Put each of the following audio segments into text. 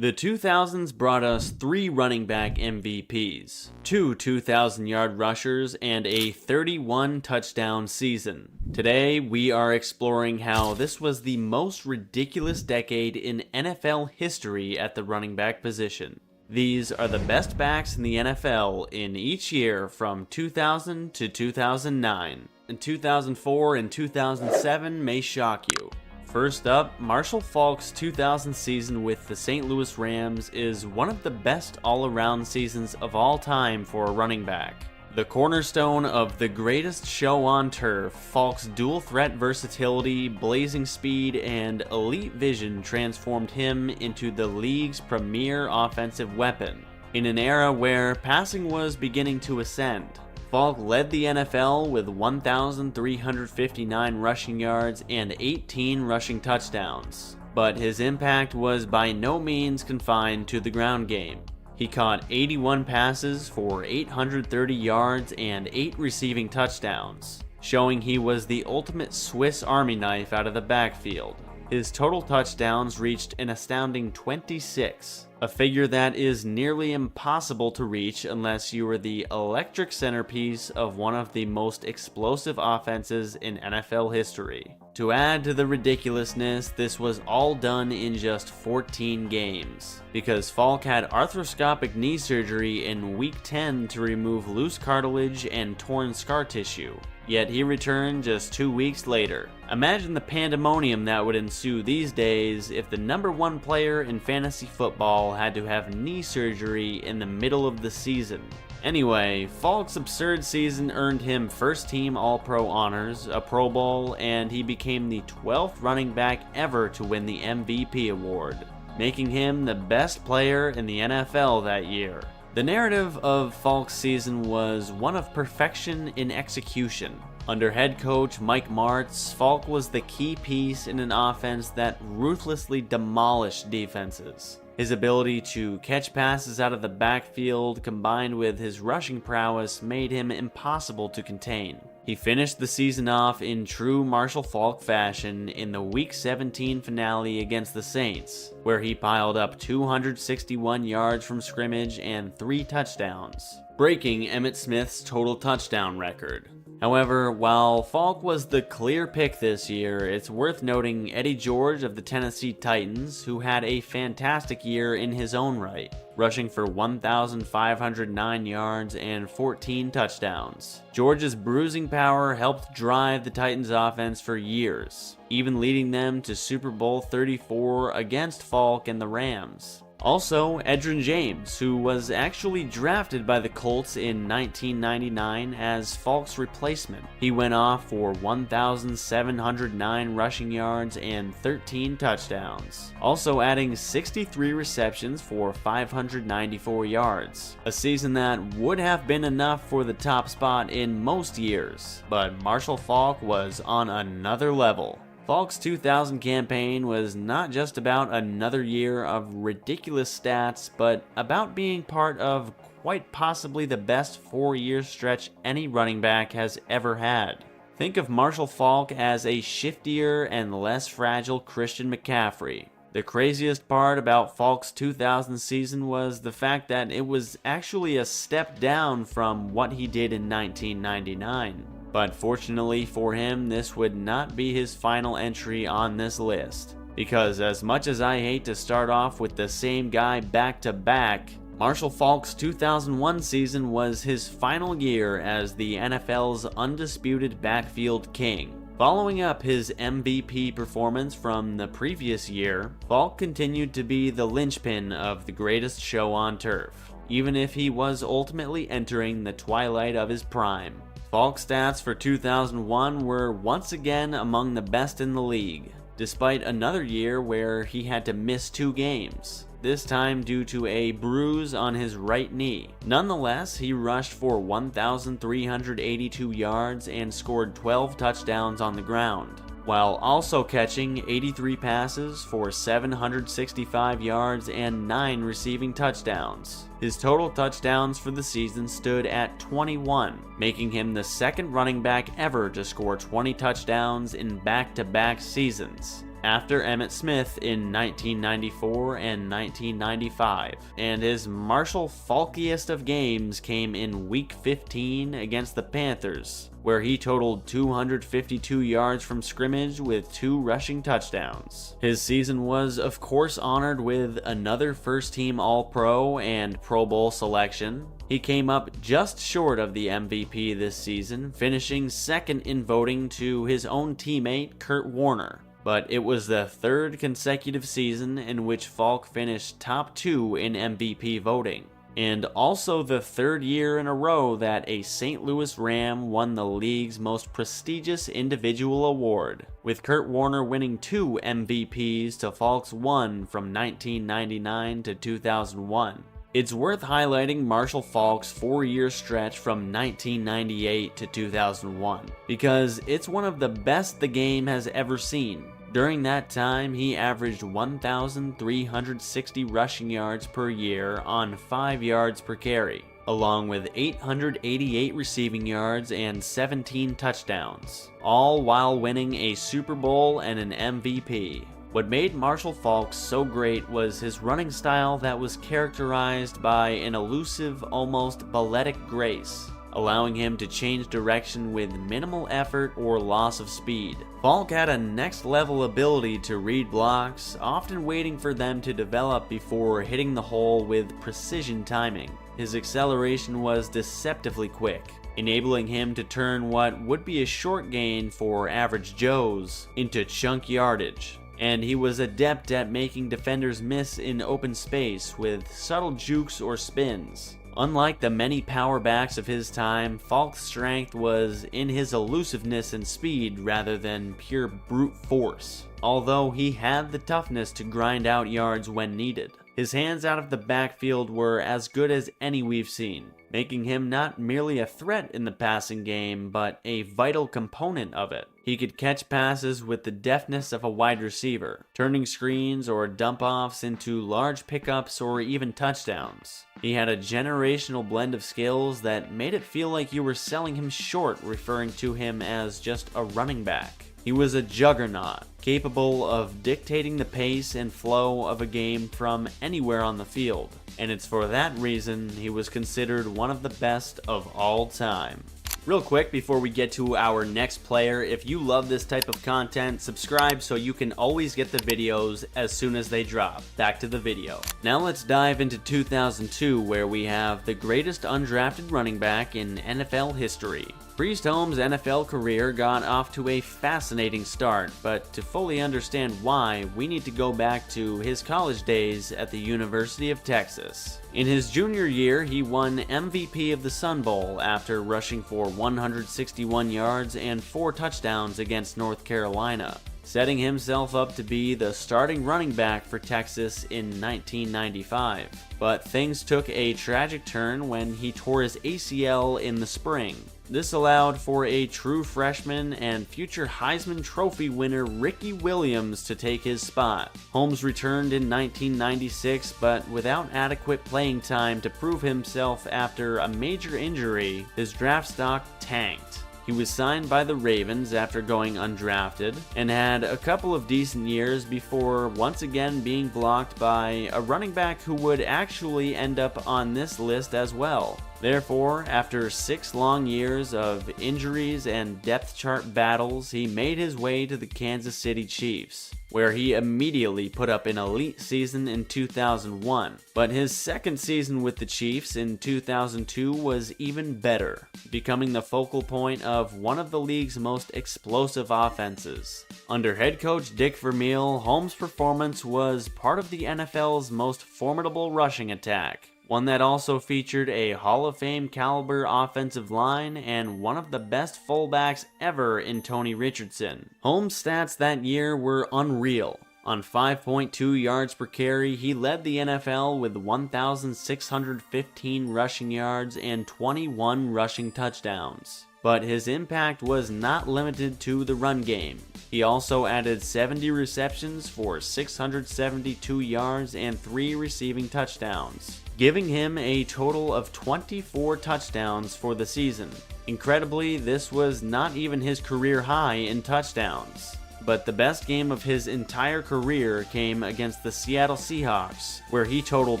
The 2000s brought us 3 running back MVPs, 2 2,000-yard rushers, and a 31 touchdown season. Today, we are exploring how this was the most ridiculous decade in NFL history at the running back position. These are the best backs in the NFL in each year from 2000 to 2009. And 2004 and 2007 may shock you. First up, Marshall Faulk's 2000 season with the St. Louis Rams is one of the best all-around seasons of all time for a running back. The cornerstone of the greatest show on turf, Faulk's dual-threat versatility, blazing speed, and elite vision transformed him into the league's premier offensive weapon. In an era where passing was beginning to ascend, Faulk led the NFL with 1,359 rushing yards and 18 rushing touchdowns. But his impact was by no means confined to the ground game. He caught 81 passes for 830 yards and 8 receiving touchdowns, showing he was the ultimate Swiss Army knife out of the backfield. His total touchdowns reached an astounding 26, a figure that is nearly impossible to reach unless you are the electric centerpiece of one of the most explosive offenses in NFL history. To add to the ridiculousness, this was all done in just 14 games, because Faulk had arthroscopic knee surgery in week 10 to remove loose cartilage and torn scar tissue. Yet he returned just 2 weeks later. Imagine the pandemonium that would ensue these days if the #1 player in fantasy football had to have knee surgery in the middle of the season. Anyway, Faulk's absurd season earned him first-team All-Pro honors, a Pro Bowl, and he became the 12th running back ever to win the MVP award, making him the best player in the NFL that year. The narrative of Faulk's season was one of perfection in execution. Under head coach Mike Martz, Faulk was the key piece in an offense that ruthlessly demolished defenses. His ability to catch passes out of the backfield combined with his rushing prowess made him impossible to contain. He finished the season off in true Marshall Faulk fashion in the Week 17 finale against the Saints, where he piled up 261 yards from scrimmage and 3 touchdowns, breaking Emmitt Smith's total touchdown record. However, while Faulk was the clear pick this year, it's worth noting Eddie George of the Tennessee Titans, who had a fantastic year in his own right, rushing for 1,509 yards and 14 touchdowns. George's bruising power helped drive the Titans' offense for years, even leading them to Super Bowl 34 against Faulk and the Rams. Also, Edgerrin James, who was actually drafted by the Colts in 1999 as Faulk's replacement. He went off for 1,709 rushing yards and 13 touchdowns, also adding 63 receptions for 594 yards. A season that would have been enough for the top spot in most years, but Marshall Faulk was on another level. Faulk's 2000 campaign was not just about another year of ridiculous stats, but about being part of quite possibly the best 4-year stretch any running back has ever had. Think of Marshall Faulk as a shiftier and less fragile Christian McCaffrey. The craziest part about Faulk's 2000 season was the fact that it was actually a step down from what he did in 1999. But fortunately for him, this would not be his final entry on this list. Because as much as I hate to start off with the same guy back to back, Marshall Faulk's 2001 season was his final year as the NFL's undisputed backfield king. Following up his MVP performance from the previous year, Faulk continued to be the linchpin of the greatest show on turf, even if he was ultimately entering the twilight of his prime. Faulk's stats for 2001 were once again among the best in the league, despite another year where he had to miss 2 games, this time due to a bruise on his right knee. Nonetheless, he rushed for 1,382 yards and scored 12 touchdowns on the ground, while also catching 83 passes for 765 yards and 9 receiving touchdowns. His total touchdowns for the season stood at 21, making him the second running back ever to score 20 touchdowns in back-to-back seasons. after Emmitt Smith in 1994 and 1995, and his Marshall Falkiest of games came in Week 15 against the Panthers, where he totaled 252 yards from scrimmage with 2 rushing touchdowns. His season was, of course, honored with another first-team All-Pro and Pro Bowl selection. He came up just short of the MVP this season, finishing second in voting to his own teammate Kurt Warner. But it was the 3rd consecutive season in which Falk finished top 2 in MVP voting, and also the 3rd year in a row that a St. Louis Ram won the league's most prestigious individual award, with Kurt Warner winning 2 MVPs to Falk's 1 from 1999 to 2001. It's worth highlighting Marshall Faulk's 4-year stretch from 1998 to 2001, because it's one of the best the game has ever seen. During that time, he averaged 1,360 rushing yards per year on 5 yards per carry, along with 888 receiving yards and 17 touchdowns, all while winning a Super Bowl and an MVP. What made Marshall Faulk so great was his running style that was characterized by an elusive, almost balletic grace, allowing him to change direction with minimal effort or loss of speed. Faulk had a next-level ability to read blocks, often waiting for them to develop before hitting the hole with precision timing. His acceleration was deceptively quick, enabling him to turn what would be a short gain for average Joes into chunk yardage. And he was adept at making defenders miss in open space with subtle jukes or spins. Unlike the many power backs of his time, Faulk's strength was in his elusiveness and speed rather than pure brute force, although he had the toughness to grind out yards when needed. His hands out of the backfield were as good as any we've seen, making him not merely a threat in the passing game, but a vital component of it. He could catch passes with the deftness of a wide receiver, turning screens or dump-offs into large pickups or even touchdowns. He had a generational blend of skills that made it feel like you were selling him short, referring to him as just a running back. He was a juggernaut, capable of dictating the pace and flow of a game from anywhere on the field, and it's for that reason he was considered one of the best of all time. Real quick before we get to our next player, if you love this type of content, subscribe so you can always get the videos as soon as they drop. Back to the video. Now let's dive into 2002, where we have the greatest undrafted running back in NFL history. Priest Holmes' NFL career got off to a fascinating start, but to fully understand why, we need to go back to his college days at the University of Texas. In his junior year, he won MVP of the Sun Bowl after rushing for 161 yards and 4 touchdowns against North Carolina, setting himself up to be the starting running back for Texas in 1995. But things took a tragic turn when he tore his ACL in the spring. This allowed for a true freshman and future Heisman Trophy winner Ricky Williams to take his spot. Holmes returned in 1996, but without adequate playing time to prove himself after a major injury, his draft stock tanked. He was signed by the Ravens after going undrafted, and had a couple of decent years before once again being blocked by a running back who would actually end up on this list as well. Therefore, after 6 long years of injuries and depth chart battles, he made his way to the Kansas City Chiefs, where he immediately put up an elite season in 2001. But his second season with the Chiefs in 2002 was even better, becoming the focal point of one of the league's most explosive offenses. Under head coach Dick Vermeil, Holmes' performance was part of the NFL's most formidable rushing attack, one that also featured a Hall of Fame caliber offensive line and one of the best fullbacks ever in Tony Richardson. Holmes' stats that year were unreal. On 5.2 yards per carry, he led the NFL with 1,615 rushing yards and 21 rushing touchdowns. But his impact was not limited to the run game. He also added 70 receptions for 672 yards and 3 receiving touchdowns, giving him a total of 24 touchdowns for the season. Incredibly, this was not even his career high in touchdowns, but the best game of his entire career came against the Seattle Seahawks, where he totaled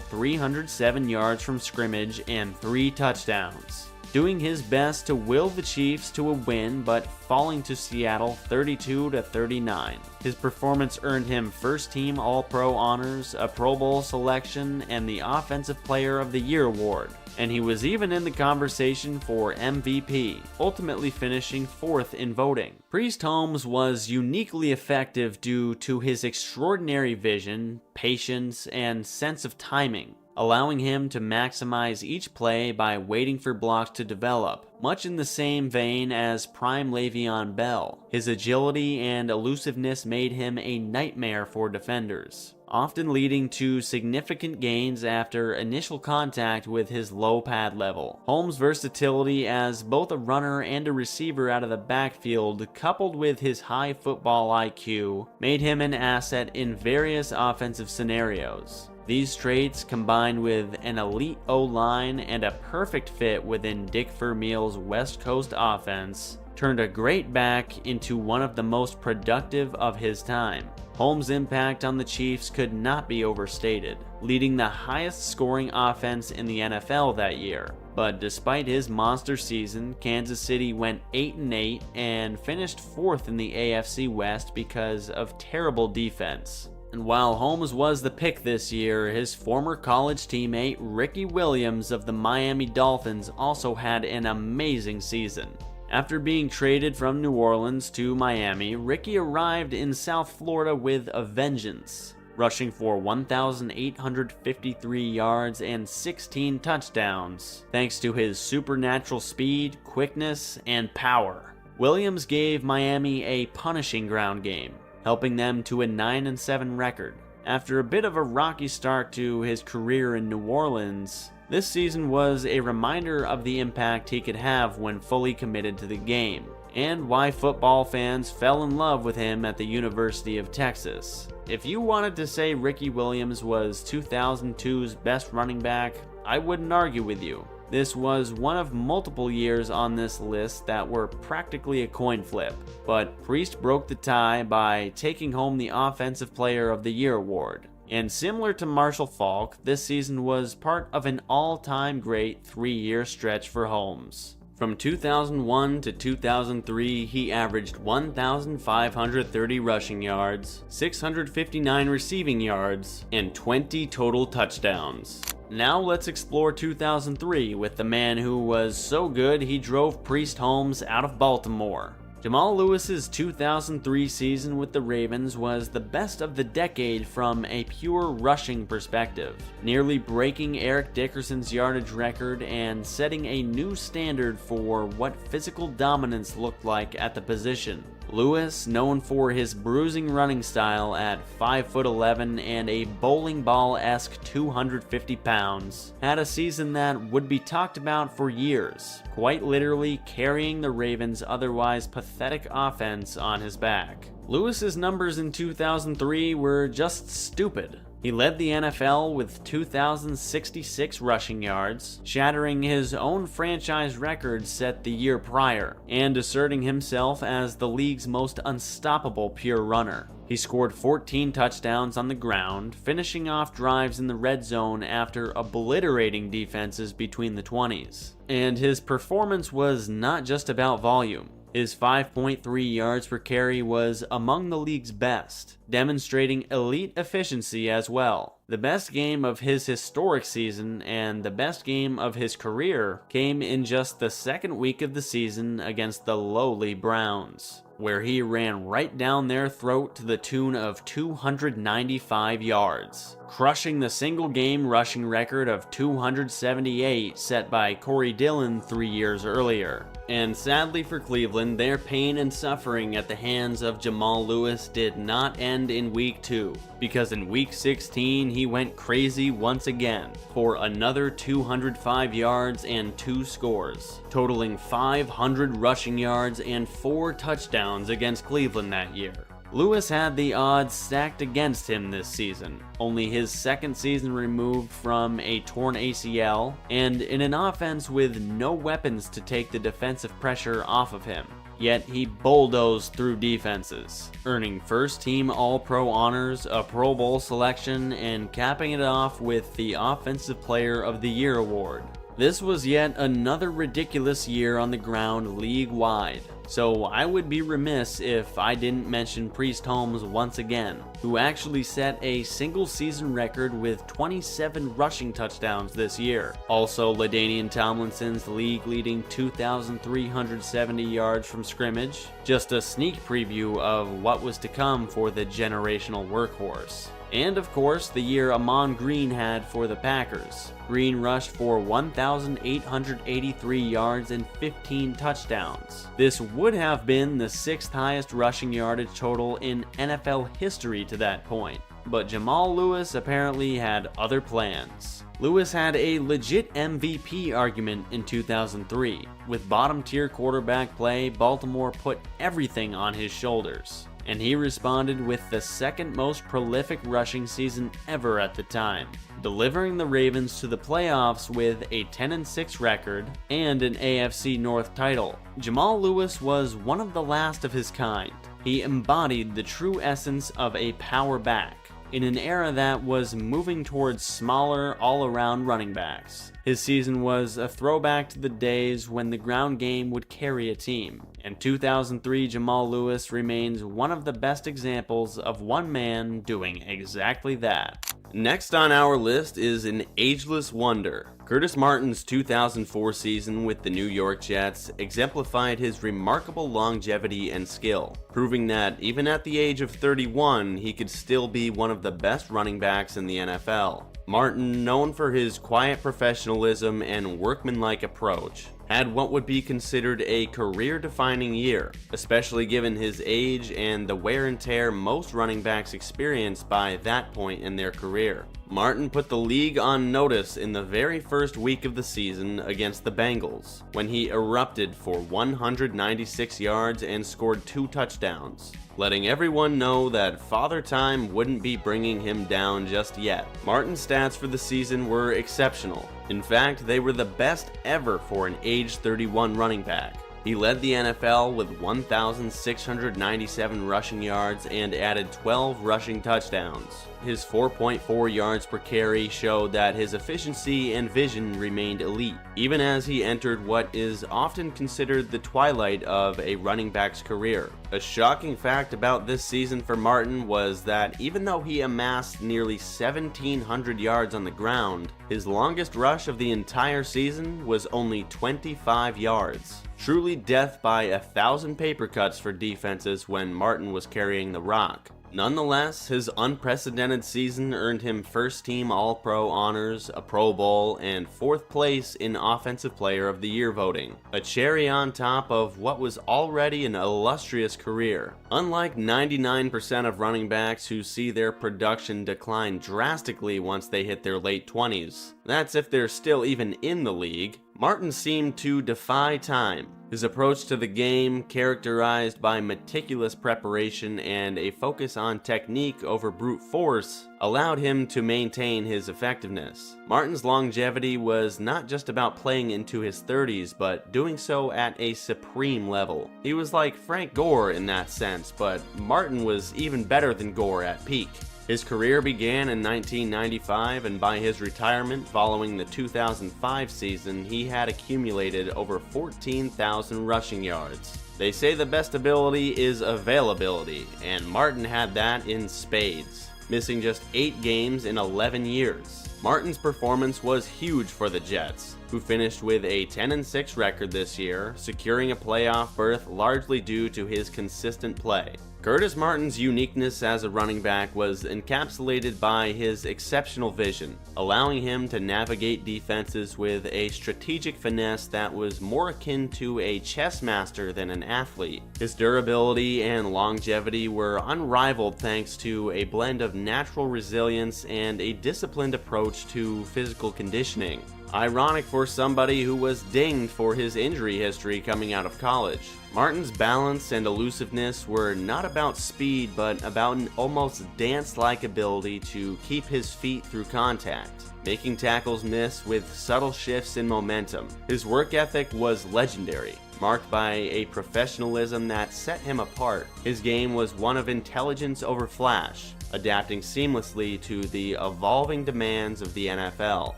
307 yards from scrimmage and 3 touchdowns, doing his best to will the Chiefs to a win, but falling to Seattle 32-39. His performance earned him first-team All-Pro honors, a Pro Bowl selection, and the Offensive Player of the Year award, and he was even in the conversation for MVP, ultimately finishing 4th in voting. Priest Holmes was uniquely effective due to his extraordinary vision, patience, and sense of timing, allowing him to maximize each play by waiting for blocks to develop, much in the same vein as prime Le'Veon Bell. His agility and elusiveness made him a nightmare for defenders, often leading to significant gains after initial contact with his low pad level. Holmes' versatility as both a runner and a receiver out of the backfield, coupled with his high football IQ, made him an asset in various offensive scenarios. These traits, combined with an elite O-line and a perfect fit within Dick Vermeil's West Coast offense, turned a great back into one of the most productive of his time. Holmes' impact on the Chiefs could not be overstated, leading the highest scoring offense in the NFL that year. But despite his monster season, Kansas City went 8-8 and finished 4th in the AFC West because of terrible defense. And while Holmes was the pick this year, his former college teammate Ricky Williams of the Miami Dolphins also had an amazing season. After being traded from New Orleans to Miami, Ricky arrived in South Florida with a vengeance, rushing for 1,853 yards and 16 touchdowns, thanks to his supernatural speed, quickness, and power. Williams gave Miami a punishing ground game, helping them to a 9-7 record. After a bit of a rocky start to his career in New Orleans, this season was a reminder of the impact he could have when fully committed to the game, and why football fans fell in love with him at the University of Texas. If you wanted to say Ricky Williams was 2002's best running back, I wouldn't argue with you. This was one of multiple years on this list that were practically a coin flip, but Priest broke the tie by taking home the Offensive Player of the Year award. And similar to Marshall Faulk, this season was part of an all-time great 3-year stretch for Holmes. From 2001 to 2003, he averaged 1,530 rushing yards, 659 receiving yards, and 20 total touchdowns. Now let's explore 2003 with the man who was so good he drove Priest Holmes out of Baltimore. Jamal Lewis's 2003 season with the Ravens was the best of the decade from a pure rushing perspective, nearly breaking Eric Dickerson's yardage record and setting a new standard for what physical dominance looked like at the position. Lewis, known for his bruising running style at 5'11" and a bowling ball-esque 250 pounds, had a season that would be talked about for years, quite literally carrying the Ravens' otherwise pathetic offense on his back. Lewis's numbers in 2003 were just stupid. He led the NFL with 2,066 rushing yards, shattering his own franchise record set the year prior, and asserting himself as the league's most unstoppable pure runner. He scored 14 touchdowns on the ground, finishing off drives in the red zone after obliterating defenses between the 20s. And his performance was not just about volume. His 5.3 yards per carry was among the league's best, demonstrating elite efficiency as well. The best game of his historic season and the best game of his career came in just the second week of the season against the lowly Browns, where he ran right down their throat to the tune of 295 yards, crushing the single-game rushing record of 278 set by Corey Dillon 3 years earlier. And sadly for Cleveland, their pain and suffering at the hands of Jamal Lewis did not end in Week 2, because in Week 16 he went crazy once again for another 205 yards and 2 scores, totaling 500 rushing yards and 4 touchdowns against Cleveland that year. Lewis had the odds stacked against him this season, only his second season removed from a torn ACL, and in an offense with no weapons to take the defensive pressure off of him. yet he bulldozed through defenses, earning first-team All-Pro honors, a Pro Bowl selection, and capping it off with the Offensive Player of the Year award. This was yet another ridiculous year on the ground league-wide, so I would be remiss if I didn't mention Priest Holmes once again, who actually set a single-season record with 27 rushing touchdowns this year. Also, LaDainian Tomlinson's league-leading 2,370 yards from scrimmage, just a sneak preview of what was to come for the generational workhorse. And of course, the year Ahman Green had for the Packers. Green rushed for 1,883 yards and 15 touchdowns. This would have been the 6th highest rushing yardage total in NFL history to that point. But Jamal Lewis apparently had other plans. Lewis had a legit MVP argument in 2003. With bottom-tier quarterback play, Baltimore put everything on his shoulders, and he responded with the second most prolific rushing season ever at the time, delivering the Ravens to the playoffs with a 10-6 record and an AFC North title. Jamal Lewis was one of the last of his kind. He embodied the true essence of a power back in an era that was moving towards smaller, all-around running backs. His season was a throwback to the days when the ground game would carry a team, and 2003 Jamal Lewis remains one of the best examples of one man doing exactly that. Next on our list is an ageless wonder. Curtis Martin's 2004 season with the New York Jets exemplified his remarkable longevity and skill, proving that even at the age of 31, he could still be one of the best running backs in the NFL. Martin, known for his quiet professionalism and workmanlike approach, had what would be considered a career-defining year, especially given his age and the wear and tear most running backs experience by that point in their career. Martin put the league on notice in the very first week of the season against the Bengals, when he erupted for 196 yards and scored 2 touchdowns, letting everyone know that Father Time wouldn't be bringing him down just yet. Martin's stats for the season were exceptional. In fact, they were the best ever for an age 31 running back. He led the NFL with 1,697 rushing yards and added 12 rushing touchdowns. His 4.4 yards per carry showed that his efficiency and vision remained elite, even as he entered what is often considered the twilight of a running back's career. A shocking fact about this season for Martin was that even though he amassed nearly 1,700 yards on the ground, his longest rush of the entire season was only 25 yards. Truly death by 1,000 paper cuts for defenses when Martin was carrying the rock. Nonetheless, his unprecedented season earned him first-team All-Pro honors, a Pro Bowl, and 4th place in Offensive Player of the Year voting, a cherry on top of what was already an illustrious career. Unlike 99% of running backs who see their production decline drastically once they hit their late 20s, that's if they're still even in the league, Martin seemed to defy time. His approach to the game, characterized by meticulous preparation and a focus on technique over brute force, allowed him to maintain his effectiveness. Martin's longevity was not just about playing into his 30s, but doing so at a supreme level. He was like Frank Gore in that sense, but Martin was even better than Gore at peak. His career began in 1995, and by his retirement following the 2005 season, he had accumulated over 14,000 rushing yards. They say the best ability is availability, and Martin had that in spades, missing just 8 games in 11 years. Martin's performance was huge for the Jets, who finished with a 10-6 record this year, securing a playoff berth largely due to his consistent play. Curtis Martin's uniqueness as a running back was encapsulated by his exceptional vision, allowing him to navigate defenses with a strategic finesse that was more akin to a chess master than an athlete. His durability and longevity were unrivaled thanks to a blend of natural resilience and a disciplined approach to physical conditioning. Ironic for somebody who was dinged for his injury history coming out of college. Martin's balance and elusiveness were not about speed, but about an almost dance-like ability to keep his feet through contact. making tackles miss with subtle shifts in momentum. His work ethic was legendary, marked by a professionalism that set him apart. His game was one of intelligence over flash, adapting seamlessly to the evolving demands of the NFL,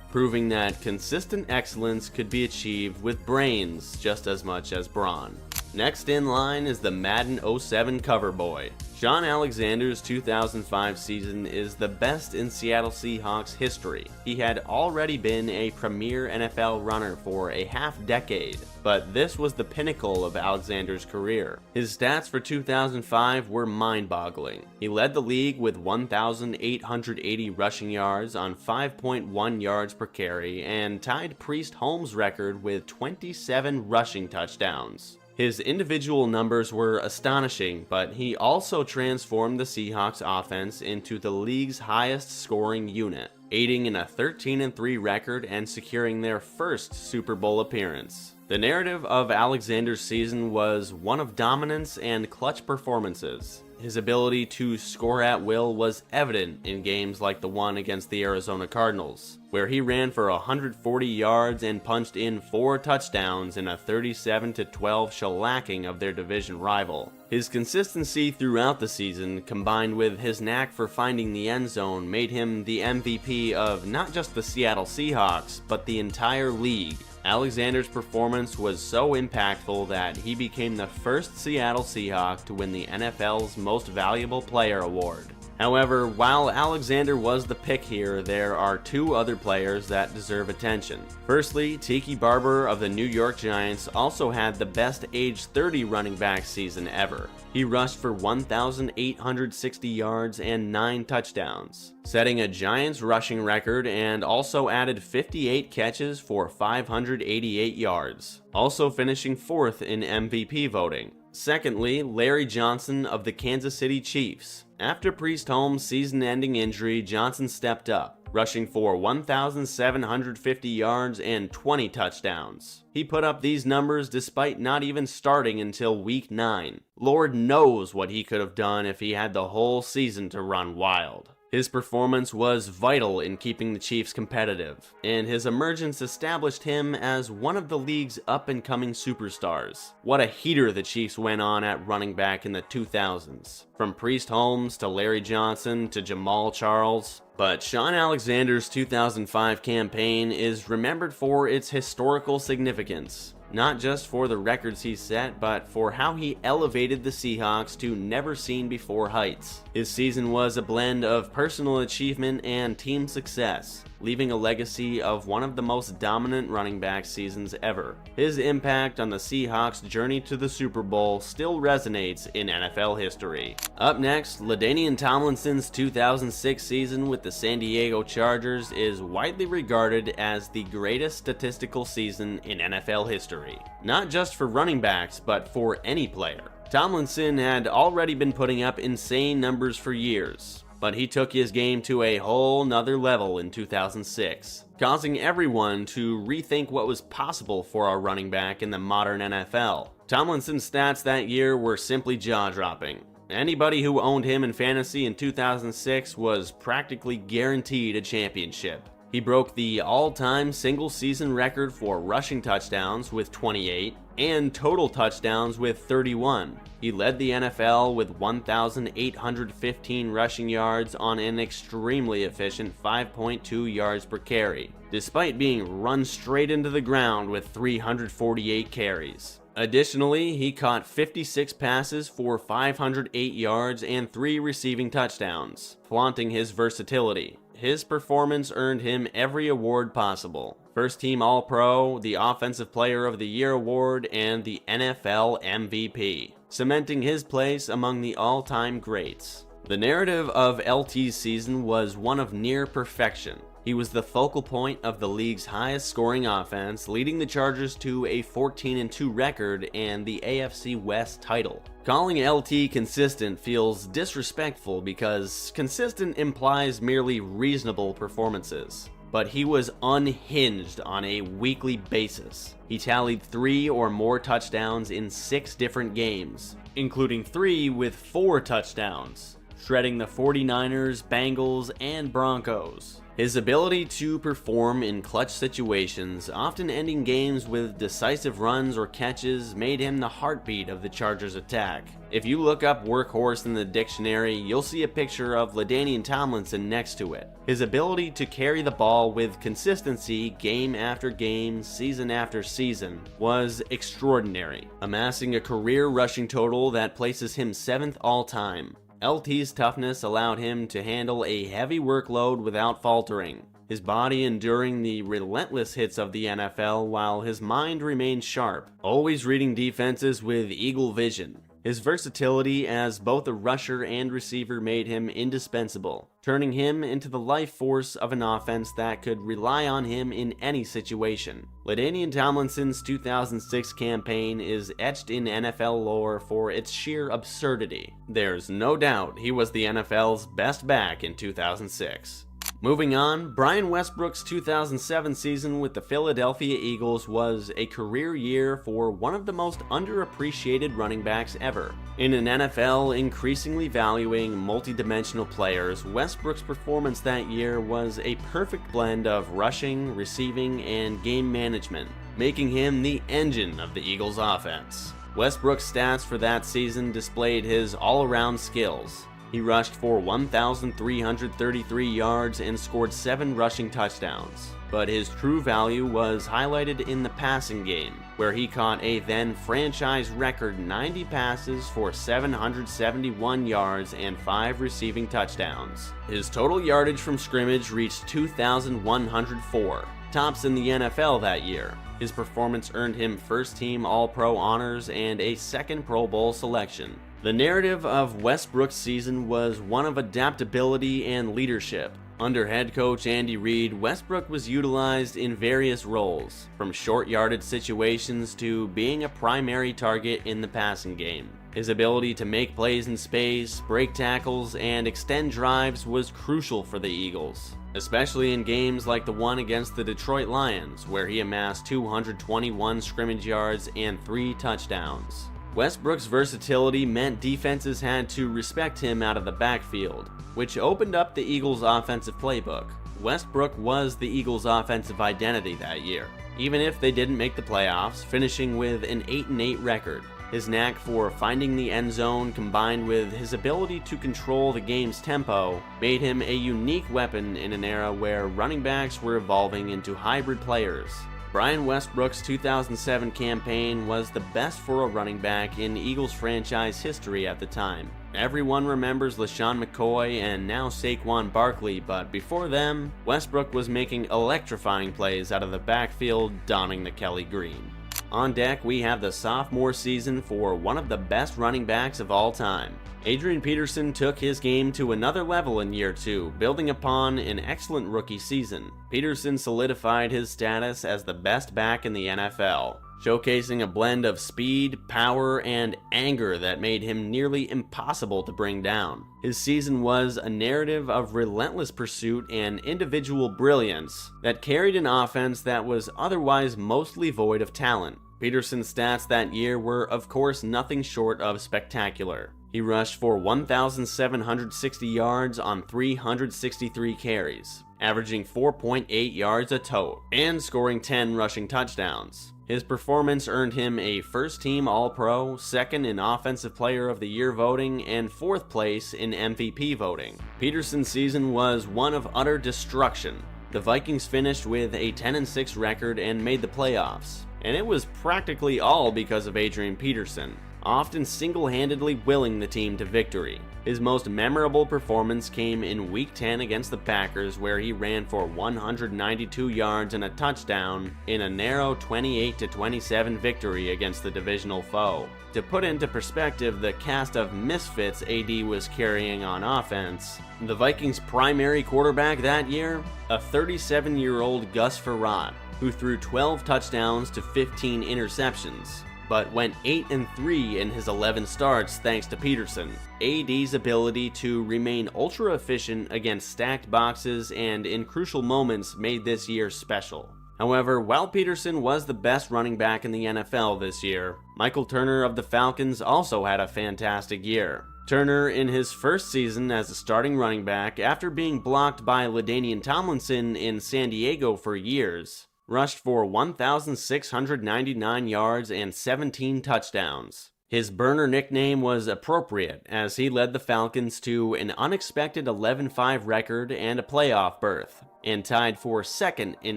proving that consistent excellence could be achieved with brains just as much as brawn. Next in line is the Madden 07 cover boy. Shaun Alexander's 2005 season is the best in Seattle Seahawks history. He had already been a premier NFL runner for a half-decade, but this was the pinnacle of Alexander's career. His stats for 2005 were mind-boggling. He led the league with 1,880 rushing yards on 5.1 yards per carry and tied Priest Holmes' record with 27 rushing touchdowns. His individual numbers were astonishing, but he also transformed the Seahawks offense into the league's highest scoring unit, aiding in a 13-3 record and securing their first Super Bowl appearance. The narrative of Alexander's season was one of dominance and clutch performances. His ability to score at will was evident in games like the one against the Arizona Cardinals, where he ran for 140 yards and punched in 4 touchdowns in a 37-12 shellacking of their division rival. His consistency throughout the season, combined with his knack for finding the end zone, made him the MVP of not just the Seattle Seahawks, but the entire league. Alexander's performance was so impactful that he became the first Seattle Seahawk to win the NFL's Most Valuable Player award. However, while Alexander was the pick here, there are 2 other players that deserve attention. Firstly, Tiki Barber of the New York Giants also had the best age 30 running back season ever. He rushed for 1,860 yards and 9 touchdowns, setting a Giants rushing record, and also added 58 catches for 588 yards, also finishing 4th in MVP voting. Secondly, Larry Johnson of the Kansas City Chiefs. After Priest Holmes' season-ending injury, Johnson stepped up, rushing for 1,750 yards and 20 touchdowns. He put up these numbers despite not even starting until Week 9. Lord knows what he could have done if he had the whole season to run wild. His performance was vital in keeping the Chiefs competitive, and his emergence established him as one of the league's up-and-coming superstars. What a heater the Chiefs went on at running back in the 2000s, from Priest Holmes to Larry Johnson to Jamal Charles. But Shaun Alexander's 2005 campaign is remembered for its historical significance. Not just for the records he set, but for how he elevated the Seahawks to never-seen-before heights. His season was a blend of personal achievement and team success, leaving a legacy of one of the most dominant running back seasons ever. His impact on the Seahawks' journey to the Super Bowl still resonates in NFL history. Up next, LaDainian Tomlinson's 2006 season with the San Diego Chargers is widely regarded as the greatest statistical season in NFL history. Not just for running backs, but for any player. Tomlinson had already been putting up insane numbers for years, but he took his game to a whole nother level in 2006, causing everyone to rethink what was possible for a running back in the modern NFL. Tomlinson's stats that year were simply jaw-dropping. Anybody who owned him in fantasy in 2006 was practically guaranteed a championship. He broke the all-time single-season record for rushing touchdowns with 28 and total touchdowns with 31. He led the NFL with 1,815 rushing yards on an extremely efficient 5.2 yards per carry, despite being run straight into the ground with 348 carries. Additionally, he caught 56 passes for 508 yards and 3 receiving touchdowns, flaunting his versatility. His performance earned him every award possible: First Team All-Pro, the Offensive Player of the Year award, and the NFL MVP, cementing his place among the all-time greats. The narrative of LT's season was one of near perfection. He was the focal point of the league's highest scoring offense, leading the Chargers to a 14-2 record and the AFC West title. Calling LT consistent feels disrespectful because consistent implies merely reasonable performances. But he was unhinged on a weekly basis. He tallied 3 or more touchdowns in 6 different games, including 3 with 4 touchdowns, shredding the 49ers, Bengals, and Broncos. His ability to perform in clutch situations, often ending games with decisive runs or catches, made him the heartbeat of the Chargers' attack. If you look up workhorse in the dictionary, you'll see a picture of LaDainian Tomlinson next to it. His ability to carry the ball with consistency game after game, season after season, was extraordinary, amassing a career rushing total that places him 7th all-time. LT's toughness allowed him to handle a heavy workload without faltering, his body enduring the relentless hits of the NFL while his mind remained sharp, always reading defenses with eagle vision. His versatility as both a rusher and receiver made him indispensable, turning him into the life force of an offense that could rely on him in any situation. LaDainian Tomlinson's 2006 campaign is etched in NFL lore for its sheer absurdity. There's no doubt he was the NFL's best back in 2006. Moving on, Brian Westbrook's 2007 season with the Philadelphia Eagles was a career year for one of the most underappreciated running backs ever. In an NFL increasingly valuing multi-dimensional players, Westbrook's performance that year was a perfect blend of rushing, receiving, and game management, making him the engine of the Eagles' offense. Westbrook's stats for that season displayed his all-around skills. He rushed for 1,333 yards and scored 7 rushing touchdowns. But his true value was highlighted in the passing game, where he caught a then franchise record 90 passes for 771 yards and 5 receiving touchdowns. His total yardage from scrimmage reached 2,104, tops in the NFL that year. His performance earned him first-team All-Pro honors and a second Pro Bowl selection. The narrative of Westbrook's season was one of adaptability and leadership. Under head coach Andy Reid, Westbrook was utilized in various roles, from short-yardage situations to being a primary target in the passing game. His ability to make plays in space, break tackles, and extend drives was crucial for the Eagles, especially in games like the one against the Detroit Lions, where he amassed 221 scrimmage yards and 3 touchdowns. Westbrook's versatility meant defenses had to respect him out of the backfield, which opened up the Eagles' offensive playbook. Westbrook was the Eagles' offensive identity that year, even if they didn't make the playoffs, finishing with an 8-8 record. His knack for finding the end zone combined with his ability to control the game's tempo made him a unique weapon in an era where running backs were evolving into hybrid players. Brian Westbrook's 2007 campaign was the best for a running back in Eagles franchise history at the time. Everyone remembers LeSean McCoy and now Saquon Barkley, but before them, Westbrook was making electrifying plays out of the backfield, donning the Kelly green. On deck, we have the sophomore season for one of the best running backs of all time. Adrian Peterson took his game to another level in year 2, building upon an excellent rookie season. Peterson solidified his status as the best back in the NFL, showcasing a blend of speed, power, and anger that made him nearly impossible to bring down. His season was a narrative of relentless pursuit and individual brilliance that carried an offense that was otherwise mostly void of talent. Peterson's stats that year were, of course, nothing short of spectacular. He rushed for 1,760 yards on 363 carries, averaging 4.8 yards a tote, and scoring 10 rushing touchdowns. His performance earned him a first-team All-Pro, second in Offensive Player of the Year voting, and 4th place in MVP voting. Peterson's season was one of utter destruction. The Vikings finished with a 10-6 record and made the playoffs, and it was practically all because of Adrian Peterson, often single-handedly willing the team to victory. His most memorable performance came in Week 10 against the Packers, where he ran for 192 yards and a touchdown in a narrow 28-27 victory against the divisional foe. To put into perspective the cast of misfits AD was carrying on offense, the Vikings' primary quarterback that year, a 37-year-old Gus Frerotte, who threw 12 touchdowns to 15 interceptions, but went 8-3 in his 11 starts thanks to Peterson. AD's ability to remain ultra efficient against stacked boxes and in crucial moments made this year special. However, while Peterson was the best running back in the NFL this year, Michael Turner of the Falcons also had a fantastic year. Turner, in his first season as a starting running back after being blocked by LaDainian Tomlinson in San Diego for years, rushed for 1,699 yards and 17 touchdowns. His burner nickname was appropriate as he led the Falcons to an unexpected 11-5 record and a playoff berth, and tied for second in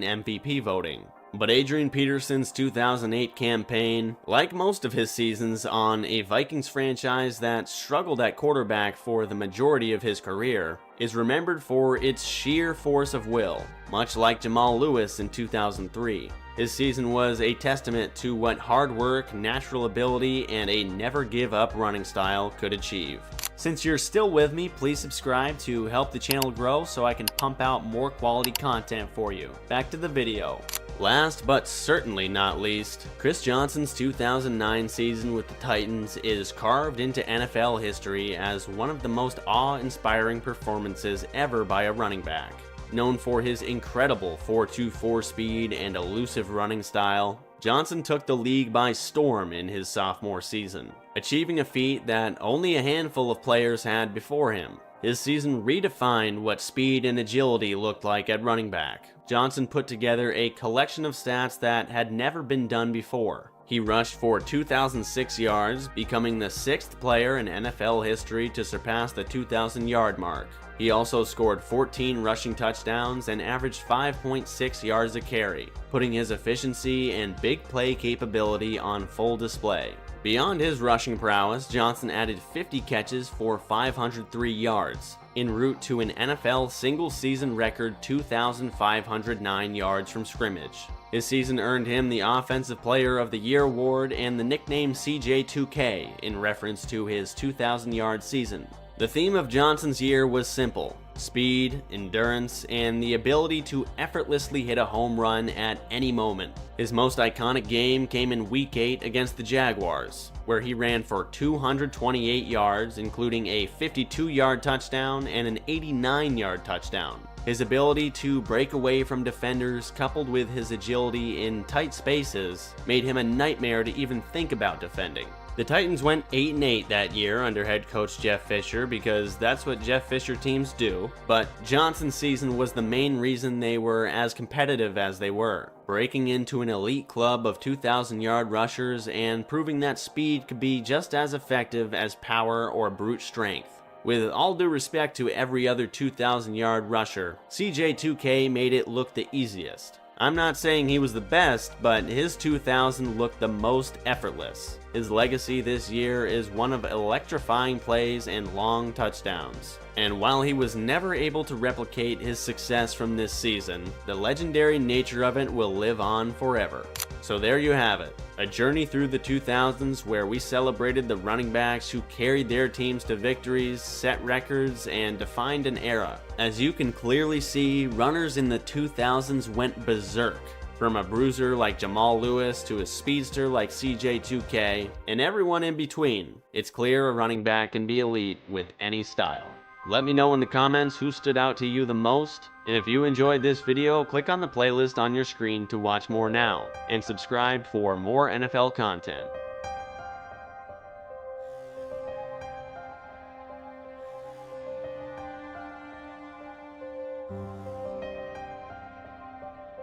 MVP voting. But Adrian Peterson's 2008 campaign, like most of his seasons on a Vikings franchise that struggled at quarterback for the majority of his career, is remembered for its sheer force of will, much like Jamal Lewis in 2003. His season was a testament to what hard work, natural ability, and a never-give-up running style could achieve. Since you're still with me, please subscribe to help the channel grow so I can pump out more quality content for you. Back to the video. Last but certainly not least, Chris Johnson's 2009 season with the Titans is carved into NFL history as one of the most awe-inspiring performances ever by a running back. Known for his incredible 4.24 speed and elusive running style, Johnson took the league by storm in his sophomore season, achieving a feat that only a handful of players had before him. His season redefined what speed and agility looked like at running back. Johnson put together a collection of stats that had never been done before. He rushed for 2,006 yards, becoming the 6th player in NFL history to surpass the 2,000-yard mark. He also scored 14 rushing touchdowns and averaged 5.6 yards a carry, putting his efficiency and big play capability on full display. Beyond his rushing prowess, Johnson added 50 catches for 503 yards, en route to an NFL single-season record 2,509 yards from scrimmage. His season earned him the Offensive Player of the Year award and the nickname CJ2K in reference to his 2,000-yard season. The theme of Johnson's year was simple: speed, endurance, and the ability to effortlessly hit a home run at any moment. His most iconic game came in Week 8 against the Jaguars, where he ran for 228 yards, including a 52-yard touchdown and an 89-yard touchdown. His ability to break away from defenders, coupled with his agility in tight spaces, made him a nightmare to even think about defending. The Titans went 8-8 that year under head coach Jeff Fisher because that's what Jeff Fisher teams do, but Johnson's season was the main reason they were as competitive as they were, breaking into an elite club of 2,000-yard rushers and proving that speed could be just as effective as power or brute strength. With all due respect to every other 2,000-yard rusher, CJ2K made it look the easiest. I'm not saying he was the best, but his 2,000 looked the most effortless. His legacy this year is one of electrifying plays and long touchdowns. And while he was never able to replicate his success from this season, the legendary nature of it will live on forever. So there you have it, a journey through the 2000s where we celebrated the running backs who carried their teams to victories, set records, and defined an era. As you can clearly see, runners in the 2000s went berserk. From a bruiser like Jamal Lewis to a speedster like CJ2K, and everyone in between. It's clear a running back can be elite with any style. Let me know in the comments who stood out to you the most, and if you enjoyed this video, click on the playlist on your screen to watch more now, and subscribe for more NFL content.